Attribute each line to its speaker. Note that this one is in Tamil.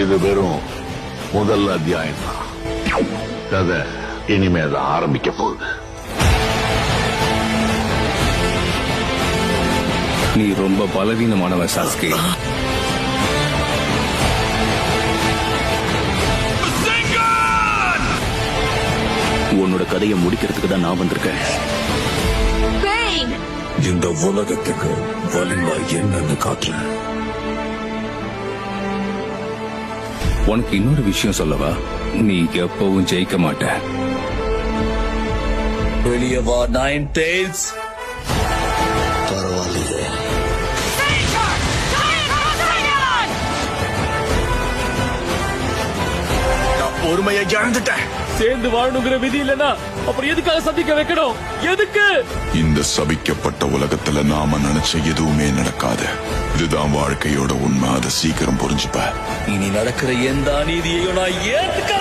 Speaker 1: இது வெறும் முதல் அத்தியாயம் தான். கதை இனிமேதான் ஆரம்பிக்க போகுது.
Speaker 2: நீ ரொம்ப பலவீனமானவன் சாஸ்கி.
Speaker 3: உன்னோட கதையை முடிக்கிறதுக்கு தான் நான் வந்திருக்கேன்.
Speaker 4: இந்த உலகத்துக்கு வலிமை என்னன்னு காட்டுறேன்.
Speaker 2: உனக்கு இன்னொரு விஷயம் சொல்லவா? நீ எப்பவும் ஜெயிக்க மாட்ட.
Speaker 4: வெளியே வா நைன் டெய்ல்ஸ். பரவாயில்லையே, நான் பொறுமையை இழந்துட்டேன்.
Speaker 5: சேர்ந்து வாழணுங்கிற விதி இல்லனா அப்புறம் எதுக்காக சந்திக்க வைக்கணும்? எதுக்கு?
Speaker 6: இந்த சபிக்கப்பட்ட உலகத்துல நாம நினைச்ச எதுவுமே நடக்காது. இதுதான் வாழ்க்கையோட உண்மை. அதை சீக்கிரம் புரிஞ்சுப்ப.
Speaker 4: இனி நடக்கிற எந்த அநீதியையும் நான் ஏத்துக்க